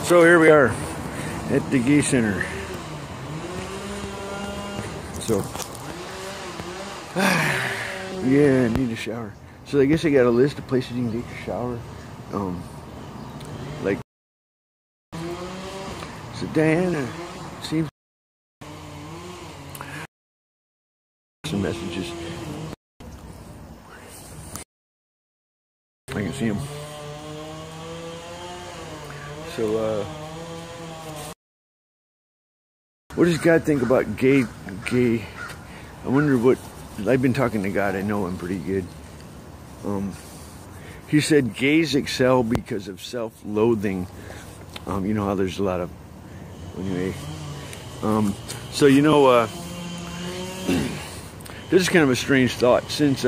So here we are at the gay center. So, yeah, I need a shower. So I guess I got a list of places you can take a shower. Like, so Diana seems some messages. I can see them. So, what does God think about gay? I wonder what, I've been talking to God, I know him pretty good. He said gays excel because of self-loathing. You know how there's a lot of, anyway. So, you know, this is kind of a strange thought. Since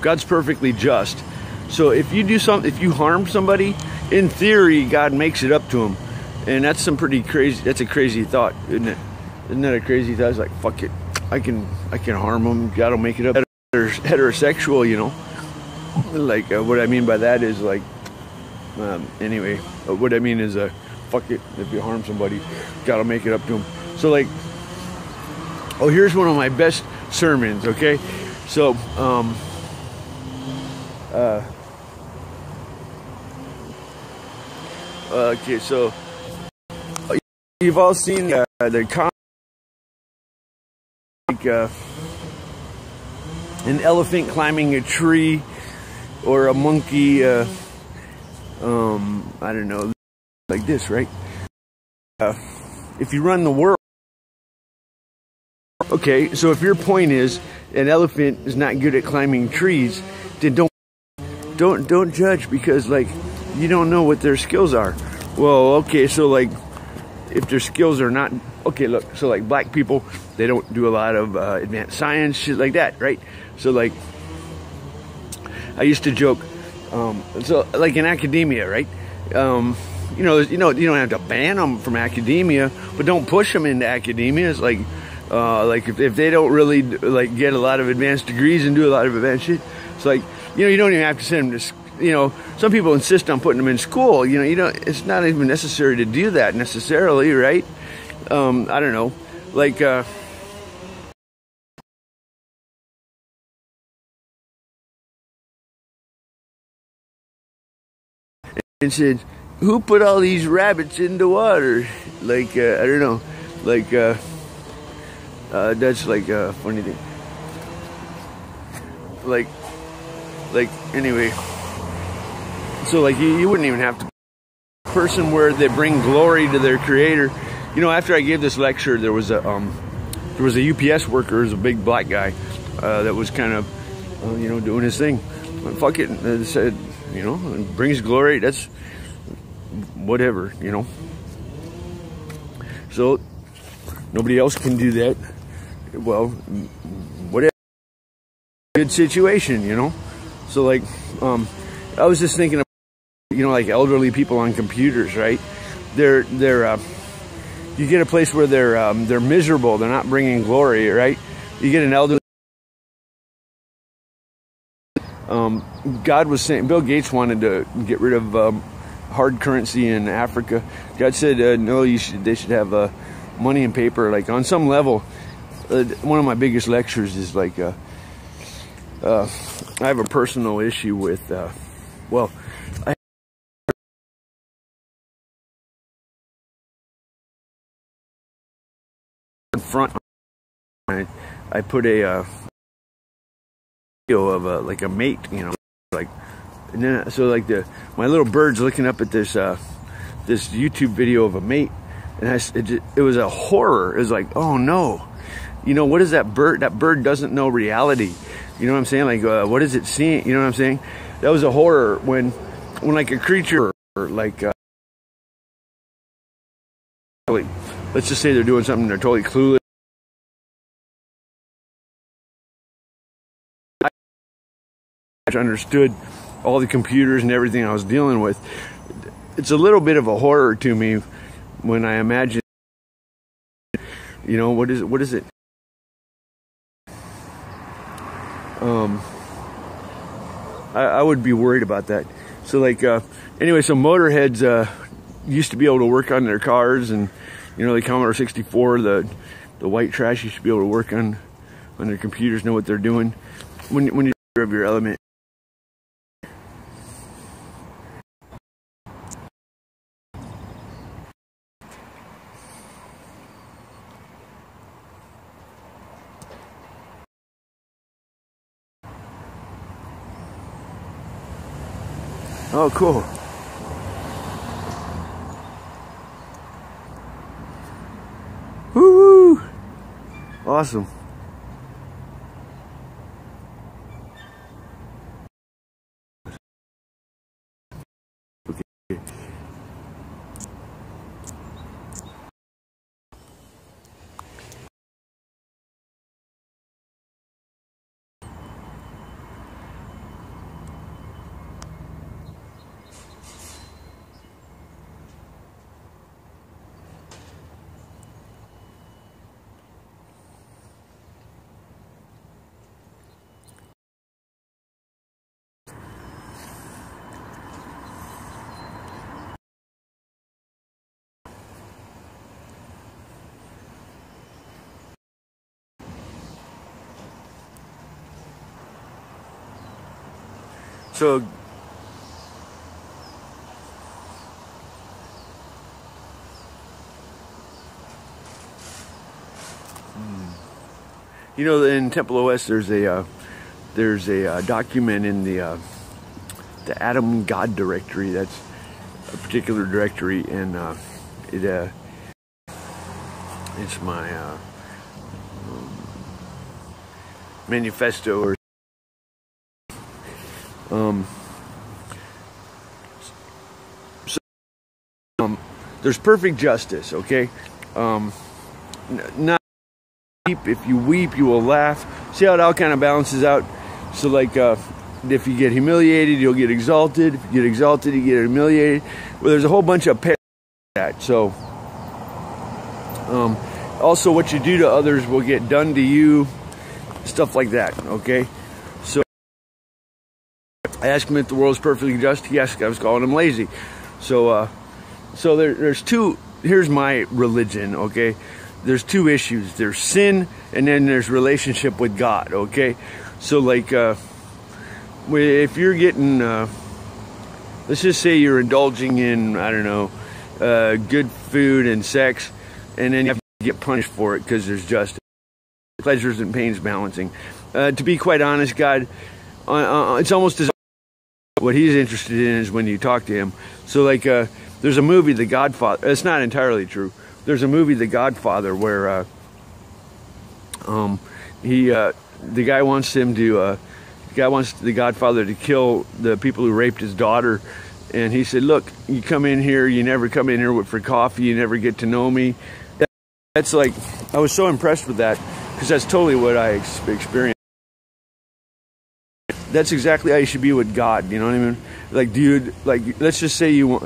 God's perfectly just. So if you do something, if you harm somebody, in theory, God makes it up to him. And that's some pretty crazy, that's a crazy thought, isn't it? Isn't that a crazy thought? It's like, fuck it. I can harm them. God will make it up. Heterosexual, you know? Like, what I mean by that is like, anyway, what I mean is, fuck it. If you harm somebody, God will make it up to them. So like, oh, here's one of my best sermons, okay? So, okay, so you've all seen the an elephant climbing a tree, or a monkey, I don't know, like this, right? If you run the world, okay, so if your point is an elephant is not good at climbing trees, then don't judge, because like you don't know what their skills are. Well, okay, so like if their skills are not, okay, look, so like black people, they don't do a lot of advanced science, shit like that, right? So like I used to joke, so like in academia, right? You don't have to ban them from academia, but don't push them into academia. It's like if they don't really like get a lot of advanced degrees and do a lot of advanced shit, it's like, you know, you don't even have to send them to, you know, some people insist on putting them in school. You know, it's not even necessary to do that necessarily, right? I don't know, like, and said, who put all these rabbits in the water? Like, I don't know, like, that's like a funny thing. Like, anyway, so like you wouldn't even have to person where they bring glory to their creator. You know, after I gave this lecture, there was a UPS worker, was a big black guy, that was kind of, you know, doing his thing. But fuck it, and said, you know, it brings glory. That's whatever, you know. So nobody else can do that. Well, whatever. Good situation, you know. So like, I was just thinking of, you know, like elderly people on computers, right? They're you get a place where they're miserable. They're not bringing glory, right? You get an elderly. God was saying, Bill Gates wanted to get rid of hard currency in Africa. God said, no, they should have money and paper. Like on some level, one of my biggest lectures is like, I have a personal issue with, well, in front, I put a video of like a mate, you know, like, and then so like my little bird's looking up at this this YouTube video of a mate, and it was a horror. It was like, oh no, you know, what is that bird? That bird doesn't know reality. You know what I'm saying? Like, what is it seeing? You know what I'm saying? That was a horror when like a creature, like, let's just say they're doing something, they're totally clueless. I understood all the computers and everything I was dealing with. It's a little bit of a horror to me when I imagine, you know, what is it? I would be worried about that. So like, anyway, so motorheads used to be able to work on their cars, and you know, the Commodore 64, the white trash used to be able to work on their computers, know what they're doing when you grab your element. Oh, cool. Woo! Awesome. Okay. So, you know, in Temple OS, there's a document in the Atom God directory. That's a particular directory, and it's my manifesto, or there's perfect justice, okay? Not weep. If you weep, you will laugh. See how it all kind of balances out? So like, if you get humiliated, you'll get exalted. If you get exalted, you get humiliated. Well, there's a whole bunch of parallels to that. So, also what you do to others will get done to you. Stuff like that, okay? So, I asked him if the world's perfectly just. Yes, I was calling him lazy. So, so there's two. Here's my religion, okay? There's two issues. There's sin, and then there's relationship with God, okay? So like, if you're getting, let's just say you're indulging in, I don't know, good food and sex, and then you have to get punished for it because there's justice. Pleasures and pains balancing. To be quite honest, God, it's almost as what he's interested in is when you talk to him. So like, there's a movie, The Godfather. It's not entirely true. There's a movie, The Godfather, where the guy wants the Godfather to kill the people who raped his daughter, and he said, "Look, you come in here, you never come in here for coffee, you never get to know me." That's like, I was so impressed with that because that's totally what I experienced. That's exactly how you should be with God. You know what I mean? Like, dude, like, let's just say you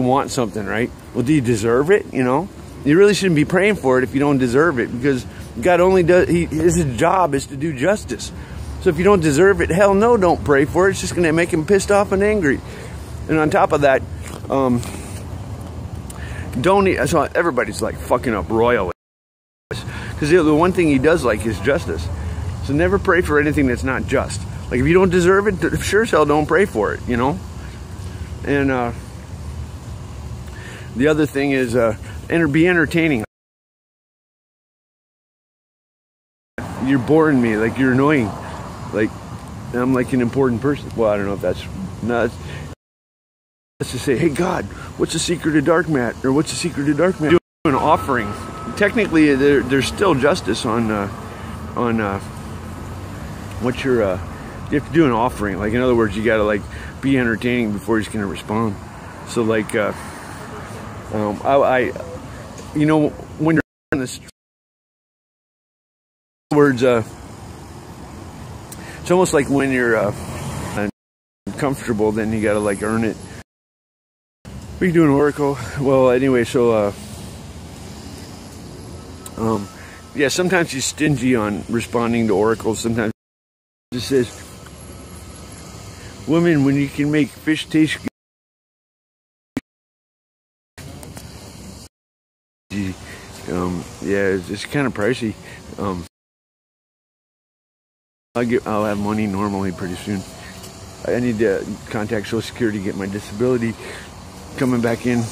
want something, right? Well, do you deserve it? You know, you really shouldn't be praying for it if you don't deserve it, because God only does. His job is to do justice. So if you don't deserve it, hell no, don't pray for it. It's just going to make him pissed off and angry. And on top of that, so everybody's like fucking up royal, because the one thing he does like is justice. So never pray for anything that's not just. Like, if you don't deserve it, sure as hell don't pray for it, you know? And the other thing is, be entertaining. You're boring me, like, you're annoying. Like, I'm like an important person. Well, I don't know if that's not. Let's just say, hey God, what's the secret of dark mat? Or what's the secret of dark mat? Do an offering. Technically, there's still justice on what you're. You have to do an offering. Like, in other words, you gotta like be entertaining before he's gonna respond. So like, you know, when you're in this, in other words, it's almost like when you're comfortable, then you gotta like earn it. What are you doing, Oracle? Well, anyway, so yeah, sometimes you're stingy on responding to oracles. Sometimes it says, woman, when you can make fish taste good. Yeah, it's kind of pricey. I'll have money normally pretty soon. I need to contact Social Security to get my disability coming back in.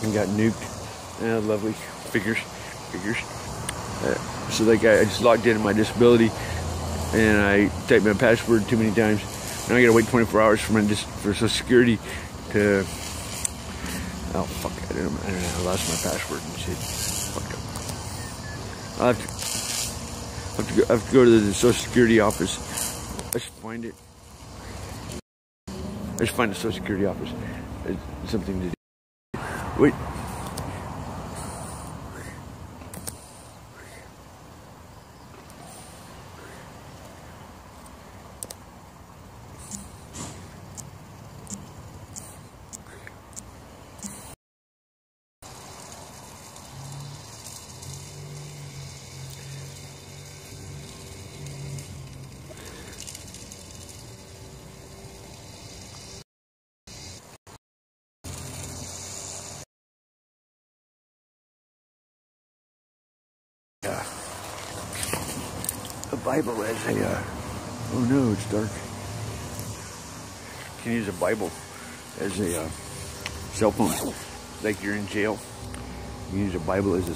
And got nuked. Lovely figures. So like I just logged in my disability, and I typed my password too many times. Now I gotta wait 24 hours for for Social Security to. Oh fuck! I don't know. I lost my password and shit. Fucked up. I have to go to the Social Security office. I should find it. I should find the Social Security office. It's something to do. Wait. A Bible as a, oh no, it's dark. You can use a Bible as a cell phone. Like you're in jail. You can use a Bible as a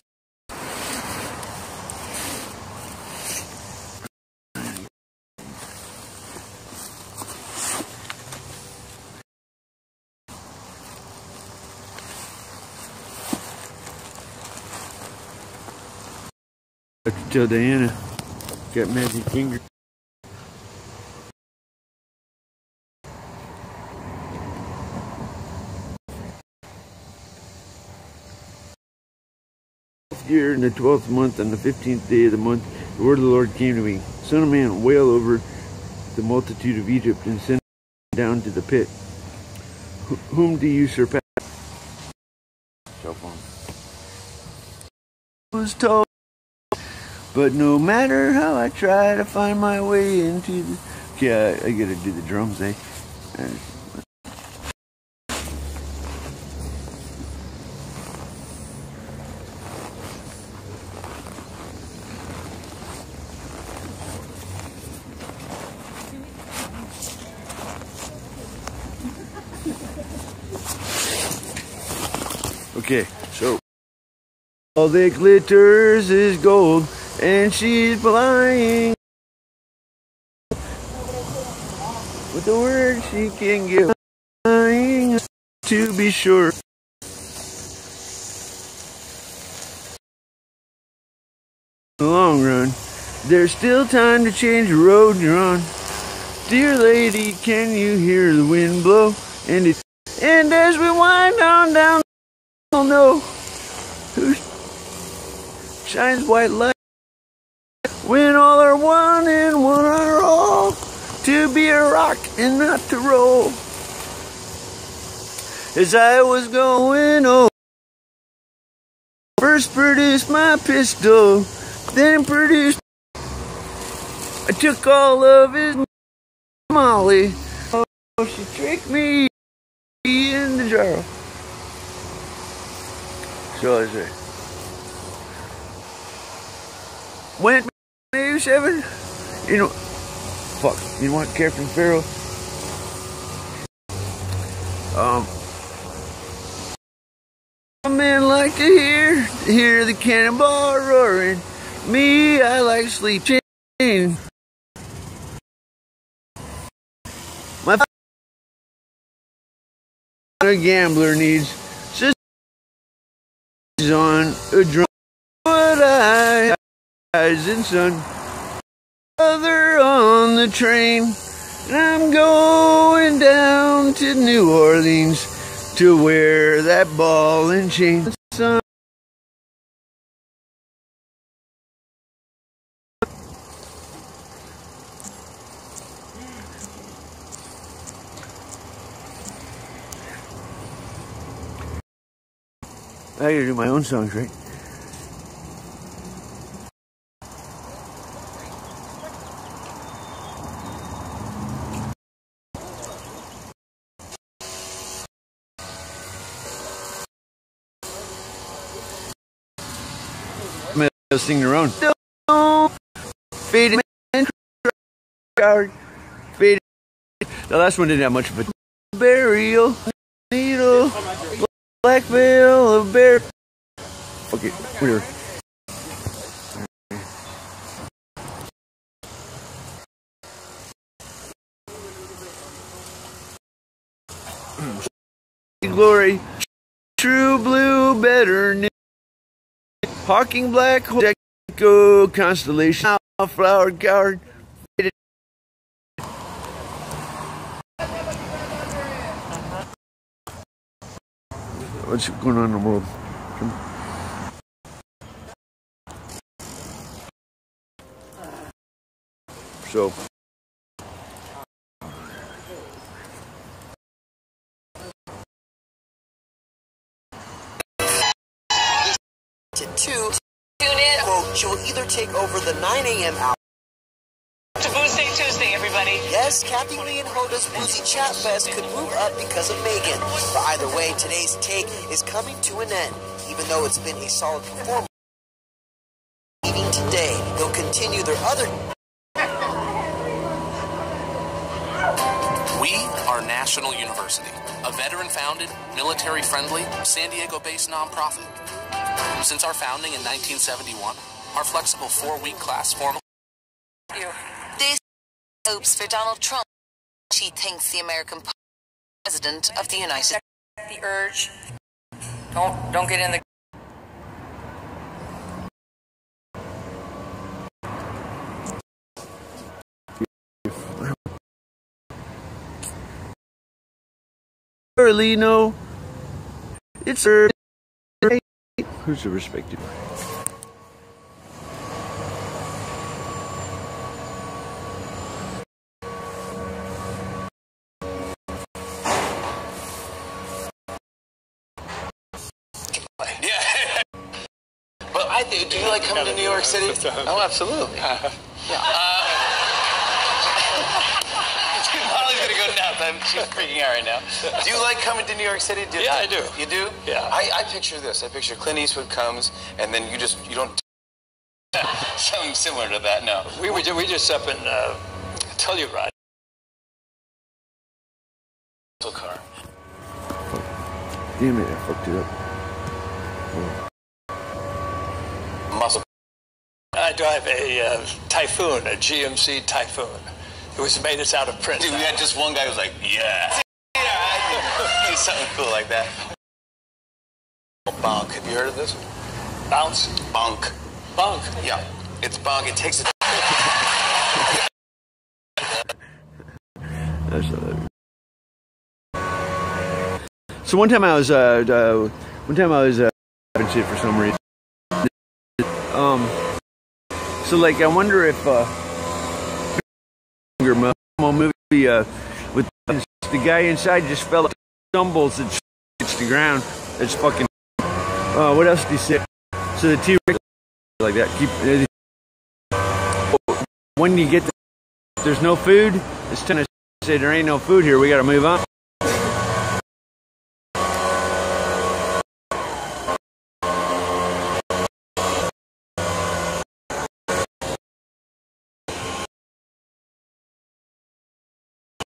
I have to tell Diana, got magic finger. Year in the 12th month, on the 15th day of the month, the word of the Lord came to me. Son of man, wail over the multitude of Egypt and send them down to the pit. Whom do you surpass? Cell phone. I was told. But no matter how I try to find my way into the... Okay, I gotta do the drums, eh? Okay, so... all that glitters is gold, and she's flying with the word she can give, flying to be sure. In the long run, there's still time to change the road you're on. Dear lady, can you hear the wind blow? And as we wind on down, I'll know who shines white light. When all are one and one are all, to be a rock and not to roll. As I was going over, first produced my pistol, then produced, I took all of his molly. Oh, she tricked me in the jar. So I say, went maybe 7, you know, fuck, you know what, Captain Pharaoh? Men like to hear the cannonball roaring. Me, I like sleeping. My a gambler needs sisters on a drum. But I eyes and sun, other on the train, and I'm going down to New Orleans to wear that ball and chain. Sun. I gotta do my own songs, right? sing their own. Don't fade and coward. Fade. The last one didn't have much of a burial. Needle. Black veil of bear. Okay, whatever. Glory, true blue, better. Hawking black, deco constellation, flowered coward. What's going on in the world? So. Tune in. Quote, she will either take over the 9 a.m. hour. To Boozy Tuesday, everybody. Yes, Kathy Lee and Hoda's Boozy Chat Fest could move up because of Megan. But either way, today's take is coming to an end. Even though it's been a solid performance, leaving today, they'll continue their other. We are National University, a veteran-founded, military-friendly, San Diego-based nonprofit. Since our founding in 1971, our flexible 4-week class form. This hopes for Donald Trump. She thinks the American president of the United States. The urge. Don't get in the. Early, no. It's early. Who's the respected? Yeah. Well, I do. Do you like coming to New York City? Oh, absolutely. Molly's gonna go nuts. She's freaking out right now. Do you like coming to New York City? Yeah, I do. You do? Yeah. I picture this. I picture Clint Eastwood comes, and then you don't. Something similar to that. No. We just up in Telluride. Car. Damn it! I fucked it up. Muscle. I drive a Typhoon, a GMC Typhoon. It was made us out of print. Dude, we had just one guy who was like, yeah. Yeah, I think something cool like that. Bonk. Have you heard of this? Bounce. Bonk. Bunk. Yeah. It's bonk. It takes it. So one time I was having shit for some reason. So like I wonder if movie with the guy inside just fell, stumbles and hits the ground. It's fucking. What else did he say? So the T-Rex like that. When you get there's no food. It's time to say there ain't no food here. We got to move on.